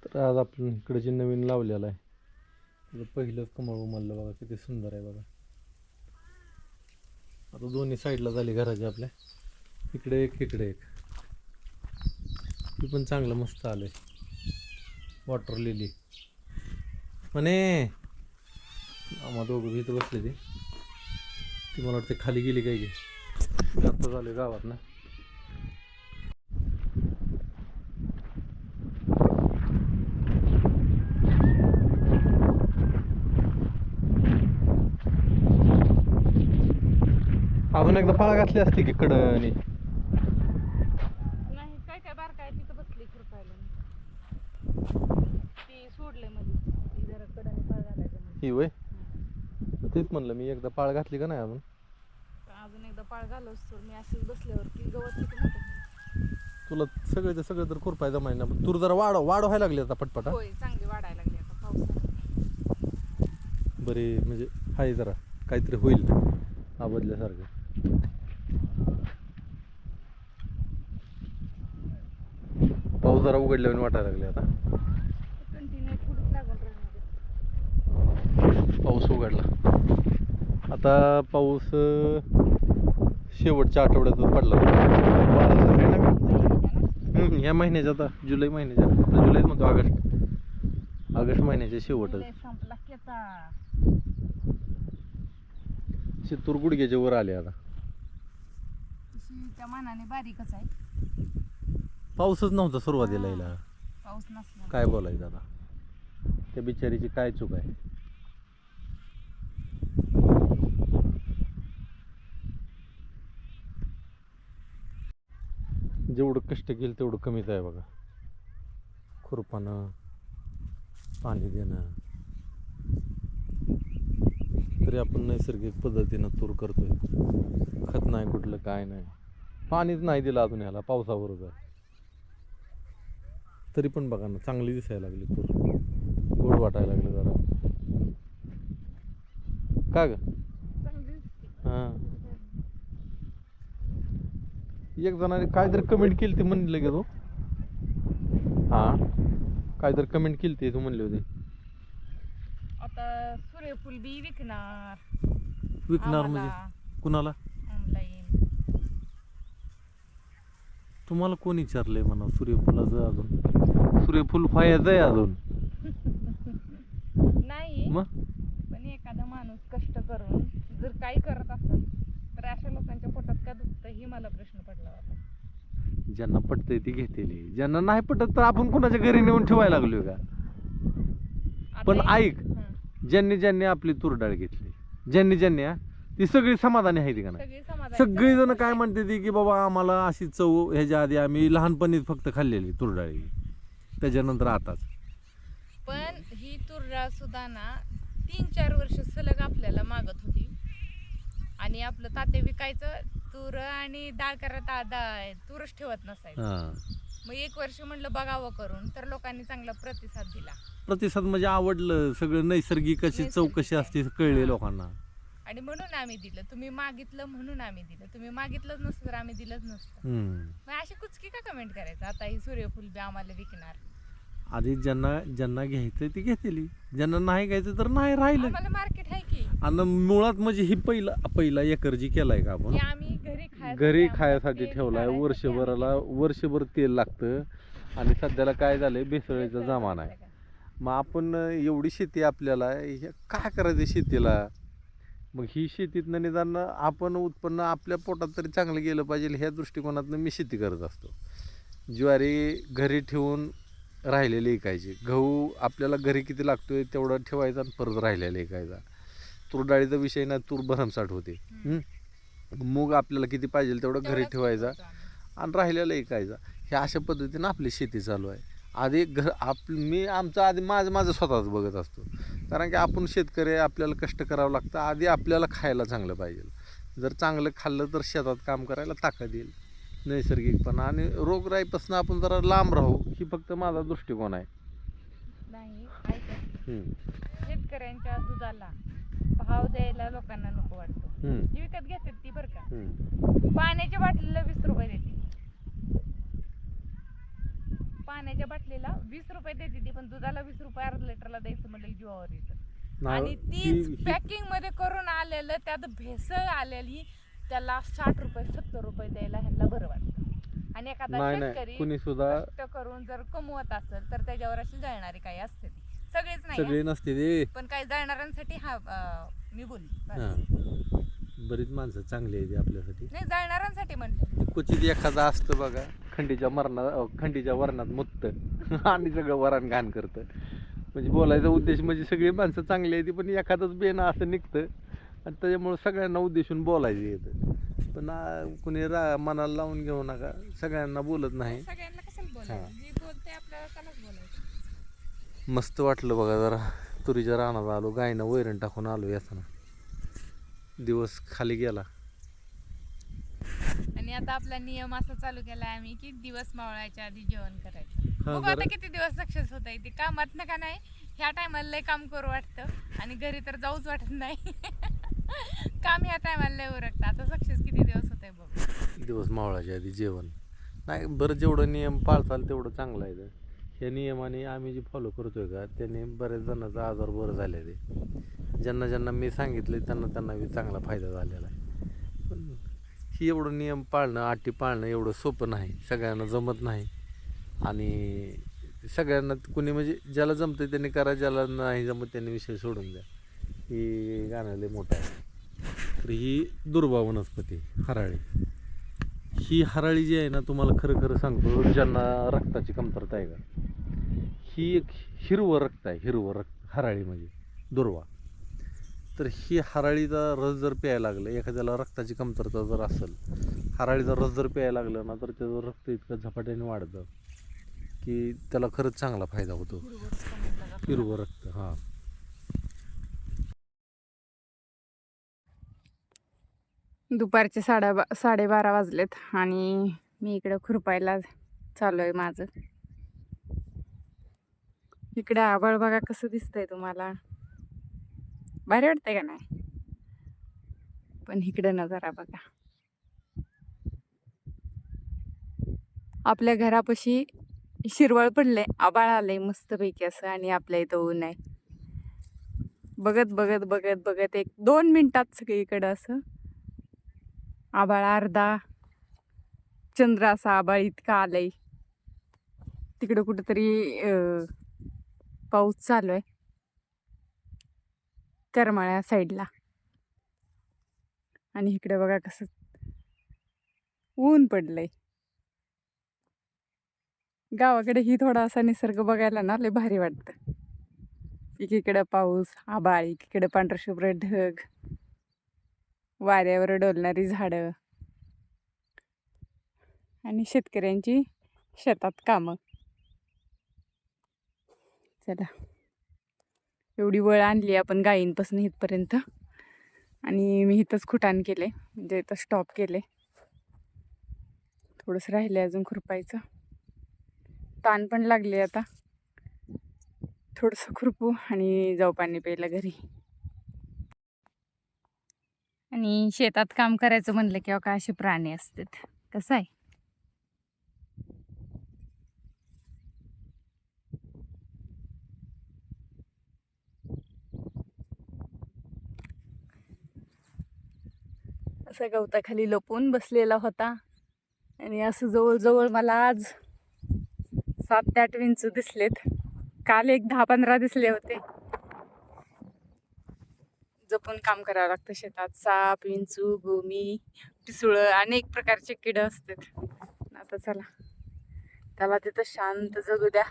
तर आज आपण इकडे जे नवीन लावलेलं आहे त्याचं पहिलंच कमळ उमललं बघा, किती सुंदर आहे बघा. आता दोन्ही साईडला झाली घराच्या आपल्या, इकडे एक इकडे एक. ती पण चांगलं मस्त आलंय. वॉटर लिली म्हणे आम्हा दोघं इथं बसले. ती मला वाटते खाली गेली काय की, आता झाले गावात ना. अजून एकदा पाळा घातली असती की कडनी. नाही काय काय बार काय तिथं बसली खुरपायला. ती सोडले मध्ये ती जरा कडने पाळ घालायचं म्हणजे. ही वय तेच म्हणलं मी, एकदा पाळ घातली का नाही अजून. अजून एकदा पाळ घालवस तर मी अशीच बसल्यावर ती गवत किती मोठं. तुला सगळं तर खुरपाय जमाय ना. तूर जरा वाढ व्हायला लागली आता पटपट. होय चांगली वाढायला लागली आता पावसाने. बरे म्हणजे हाय जरा काहीतरी होईल आबदल्यासारखं. पाऊस जरा उघडल्यावर वाटायला लागले आता. कंटिन्यू पुढे लागून राहणार. पाऊस उघडला आता. पाऊस शेवटच्या आठवड्यातच पडला. ह्या महिन्याच्या आता जुलै महिन्याच्या, जुलैच म्हणतो, ऑगस्ट महिन्याच्या शेवटच. संपला की आता. तूर गुडघ्याच्या वर आले आता. तशी त्या मानाने बारीकच आहे. पाऊसच नव्हता सुरुवातीला यायला. पाऊस नसला काय बोलायचं आता, त्या बिचारीची काय चूक आहे. जेवढं कष्ट केलं तेवढं कमीच आहे बघा. खुरपानं, पाणी देणं, तरी आपण नैसर्गिक पद्धतीनं तूर करतोय. खत नाही कुठलं, काय नाही, पाणीच नाही दिलं अजून याला. पावसावरच आहे तरी पण बघा ना, चांगली दिसायला लागली तूर. गोड वाटायला लागलं जरा. का ग? हां, एक जणाने काहीतरी कमेंट केली ती म्हणले की तू. हां, काहीतरी कमेंट केली ती तू म्हणली होती. आता सूर्यफूल बी विकणार. विकणार म्हणजे कुणाला? ऑनलाईन. तुम्हाला कोण विचारलंय म्हणा सूर्यफुलाचं? अजून सूर्यफूल फायचं आहे अजून. नाही मग पण एखादा माणूस कष्ट करून जर काही करत असेल तर अशा लोकांच्या पोटात का दुखतं ही मला प्रश्न पडला होता. ज्यांना पटतंय ती घेतली, ज्यांना नाही पटत तर आपण कुणाच्या घरी नेऊन ठेवायला लागलोय का? पण ऐक, ज्यांनी आपली तूर डाळ घेतली, ज्यांनी ती सगळी समाधानी आहे का नाही? सगळी जण काय म्हणते ती की बाबा आम्हाला अशी चव ह्याच्या आधी आम्ही लहानपणीच फक्त खाल्लेली तूर डाळी, त्याच्यानंतर आताच. पण ही तूर डाळ सुद्धा ना 3-4 वर्ष सलग आपल्याला मागत होती. आणि आपलं ताते विकायचं तूर आणि डाळ करत तूरच ठेवत नसायचं. मग 1 वर्ष म्हणलं बघावं करून, तर लोकांनी चांगला प्रतिसाद दिला. प्रतिसाद म्हणजे आवडलं सगळं. नैसर्गिक अशी चव कशी असते कळले लोकांना. आणि म्हणून आम्ही दिलं. तुम्ही मागितलं म्हणून आम्ही दिलं. तुम्ही मागितलंच नसतं तर आम्ही दिलंच नसतं. मग अशी कुचकी का कमेंट करायचं? आता ही सूर्यफूल बी आम्हाला विकणार. आधी ज्यांना घ्यायचं ती घेतली, ज्यांना नाही घ्यायचं तर नाही राहिलं. आम्हाला मार्केट आहे की. आणि मुळात म्हणजे ही पहिला एकर जी केलाय का आपण, आम्ही घरी खायसाठी ठेवलाय. वर्षभर तेल लागतं. आणि सध्याला काय झालंय, भेसळीचा जमाना आहे. मग आपण एवढी शेती, आपल्याला काय करायचं शेतीला? मग ही शेतीतनं निदान आपण उत्पन्न आपल्या पोटात तरी चांगलं गेलं पाहिजे ह्या दृष्टिकोनातनं मी शेती करत असतो. ज्वारी घरी ठेवून राहिलेले ऐकायचे, गहू आपल्याला घरी किती लागतोय तेवढा ठेवायचा आणि परत राहिलेला ऐकायचा. तूर डाळीचा विषय ना, तूर भरमसाठ होते. मूग आपल्याला किती पाहिजे तेवढं घरी ठेवायचा आणि राहिलेला ऐकायचा. ह्या अशा पद्धतीनं आपली शेती चालू आहे. आधी मी आमचं माझं स्वतःच बघत असतो. कारण की आपण शेतकरी आहे, आपल्याला कष्ट करावं लागतं. आधी आपल्याला खायला चांगलं पाहिजे. जर चांगलं खाल्लं तर शेतात काम करायला ताकद येईल, नैसर्गिकपणा. आणि रोगराईपासून आपण जरा लांब राहू, ही फक्त माझा दृष्टिकोन आहे. नाही शेतकऱ्यांच्या दुधाला भाव द्यायला लोकांना नको वाटतो. जी विकत घेतात ती बरं का, पाण्याच्या बाटलीला 20 रुपये देते. पाण्याच्या बाटलीला 20 रुपये देते ती, पण दुधाला 20 रुपये अर्धा लिटरला द्यायचं म्हणलं की जीवावर येतं. नाही, आणि तीच पॅकिंग मध्ये करून आलेलं त्यात भेसळ आलेली, त्याला 60 रुपये 70 रुपये द्यायला ह्यांना बरं वाटतं. आणि एखादा नाही शेतकरी कुणी सुद्धा कष्ट करून जर कमवत असेल तर त्याच्यावर अशी जळणारी काही असते ती. सगळेच नाही सगळे नसते ते. पण काही जळणाऱ्यांसाठी मी बोलली बस. हा. बरीच माणसं चांगली आहे ती आपल्यासाठी. नाही जळणाऱ्यांसाठी म्हणते. क्वचित एखादा असतं बघा खंडीच्या वर्णात मुक्त आणि सगळं वरण घाण करतं. म्हणजे बोलायचा उद्देश म्हणजे सगळी माणसं चांगली आहे ती, पण एखादंच बेनं असं निघतं आणि त्याच्यामुळे सगळ्यांना उद्देशून बोलायचं येतं. पण कुणी मनाला लावून घेऊ नका, सगळ्यांना बोलत नाही. सगळ्यांना कशाला बोलायचं, जी बोलते आपल्याला त्यालाच बोलायचं. मस्त वाटलं बघा, जरा तुरीच्या रानात आलो, गायनं वैरण टाकून आलो येताना. दिवस खाली गेला. आणि आता आपला नियम असा चालू केलाय आम्ही की दिवस मावळायच्या आधी जेवण करायचं. हा, बघू आता जरा- किती दिवस सक्सेस होत आहे. ते कामात ना का नाही, ह्या टायमाला लय काम करू वाटतं आणि घरी तर जाऊच वाटत नाही. काम ह्या टायमाला लय उरकतं. आता सक्सेस किती दिवस होत आहे बघ. दिवस मावळाच्या आधी जेवण नाही. बरं, जेवढं नियम पाळताल तेवढं चांगलं आहे. ह्या नियमाने आम्ही जे फॉलो करतोय का, त्याने बऱ्याच जणांचा आजार बरं झाले. ते ज्यांना ज्यांना मी सांगितले त्यांना बी चांगला फायदा झालेला आहे. पण ही एवढं नियम पाळणं, अटी पाळणं एवढं सोपं नाही, सगळ्यांना जमत नाही. आणि सगळ्यांना कुणी म्हणजे ज्याला जमतं त्यांनी करा, ज्याला नाही जमत त्यांनी विषय सोडून द्या. ही गाणं लय मोठं आहे. तर ही दुर्वा वनस्पती हराळी. ही हराळी जी आहे ना, तुम्हाला खरं खरं सांगतो, ज्यांना रक्ताची कमतरता आहे का, ही एक हिरवं रक्त आहे. हिरवं रक्त हराळी म्हणजे दुर्वा. तर ही हराळीचा रस जर प्यायला लागलं, एखाद्याला रक्ताची कमतरता जर असेल, हराळीचा रस जर प्यायला लागलं ना, तर त्याचं रक्त इतकं झपाट्याने वाढतं की त्याला खरंच चांगला फायदा होतो. हिरवं रक्त. हां. दुपारचे 12:30 वाजलेत आणि मी इकडं खुरपायला चालू आहे माझं. इकडे आभाळ बघा कसं दिसतंय तुम्हाला, भारी वाटतंय का नाही. पण इकडे नजारा बघा, आपल्या घरापाशी शिरवळ पडले, आभाळ आलंय मस्तपैकी असं, आणि आपल्या इथं ऊन आहे. बघत बघत बघत बघत 1-2 मिनिटात सगळीकडं असं आभाळ, अर्धा चंद्र असा आभाळ इतका आलंय. तिकडं कुठंतरी पाऊस चालू आहे करमाळ्या साईडला. आणि इकडे बघा कसं ऊन पडलंय. गावाकडे ही थोडासा निसर्ग बघायला ना लय भारी वाटतं. एकीकडं पाऊस, आभाळ, एकीकडे पांढरशुभ्र ढग, वाऱ्यावर डोलणारी झाडं आणि शेतकऱ्यांची शेतात कामं. चला, एवढी वळ आणली आपण गायींपासून इथपर्यंत, आणि मी इथंच खुटाण केले, म्हणजे इथं स्टॉप केले. थोडंसं राहिले अजून खुरपायचं. ताण पण लागले. आता थोडंसं खुरपू आणि जाऊ पाणी प्यायला घरी. आणि शेतात काम करायचं म्हणलं किंवा काय असे प्राणी असतात. कसं आहे, असं गवताखाली लपून बसलेला होता. आणि असं जवळजवळ मला आज 7 ते 8 विंचू दिसलेत. काल एक 10-15 दिसले होते. जपून काम करावं लागतं शेतात. साप, विंचू, गोमी, पिसुळं, अनेक प्रकारचे किड असतात. आता चला, त्याला तिथं शांत जगू द्या,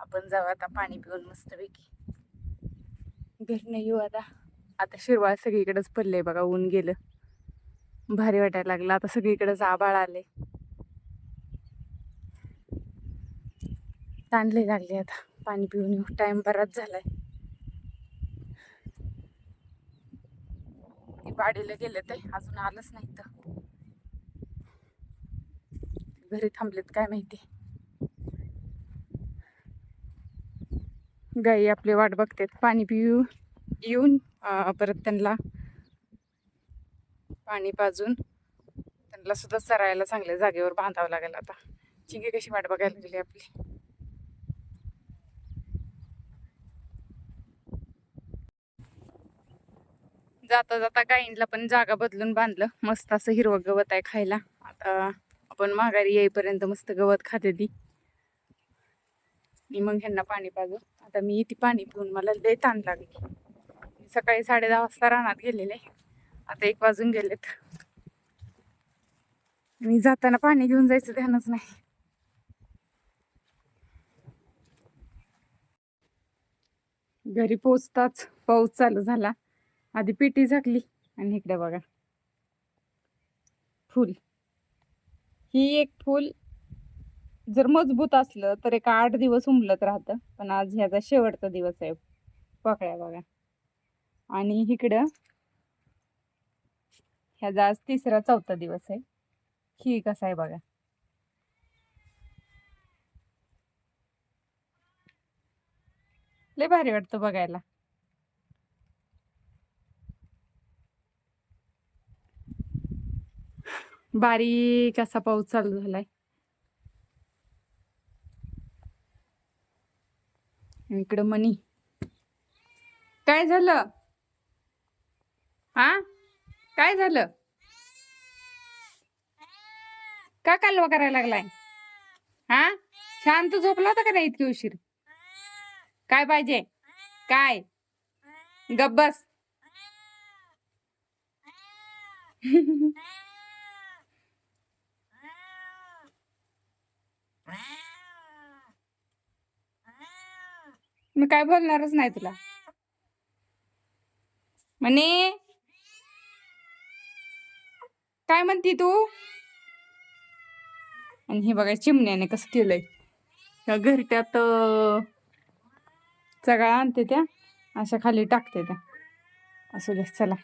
आपण जाऊ आता पाणी पिऊन मस्तपैकी घरनं येऊ. आता शिरवाळ सगळीकडेच पडले बघा, ऊन गेलं, भारी वाटायला लागलं. आता सगळीकडेच आभाळ आले, ताणले लागले. आता पाणी पिऊन येऊ, टाइम बराच झालाय. वाडीला गेले ते अजून आलंच नाही, तर घरी थांबलेत काय माहिती. गाई आपली वाट बघतात पाणी पिऊ येऊन. परत त्यांना पाणी पाजून त्यांना सुद्धा चरायला चांगल्या जागेवर बांधावं लागेल. आता चिंगी कशी वाट बघायला गेली आपली. जाता जाता गाईंला पण जागा बदलून बांधलं. मस्त असं हिरवं गवत आहे खायला. आता आपण माघारी येईपर्यंत मस्त गवत खाते ती. मी मग ह्यांना पाणी पाजू. आता मी इथे पाणी पिऊन मला लय ताण लागली. सकाळी 10:30 वाजता रानात गेलेले, आता 1 वाजून गेलेत. मी जाताना पाणी घेऊन जायचं ध्यानच नाही. घरी पोचताच पाऊस चालू झाला. आधी पेटी झाकली आणि इकडे बघा फुल. ही एक फुल जर मजबूत असलं तर 8 दिवस उमलत राहतं, पण आज ह्याचा शेवटचा दिवस आहे. पाकळ्या बघा. आणि इकडं ह्याचा आज 3रा-4था दिवस आहे. ही कसा आहे बघा. लय भारी वाटतं बघायला. बारीक असा पाऊस चालू झालाय. इकडं मनी. काय झालं? हा, काय झालं? का कालवा करायला लागलाय? हा, शांत झोपला होता का नाही इतकी उशीर? काय पाहिजे? काय? गप्प बस. मी काय बोलणारच नाही तुला. म्हणे काय म्हणती तू? आणि हे बघा चिमण्याने कसं केलंय. ह्या घरट्यात सगळ्या आणते त्या अशा खाली टाकते त्या. असू दे चला.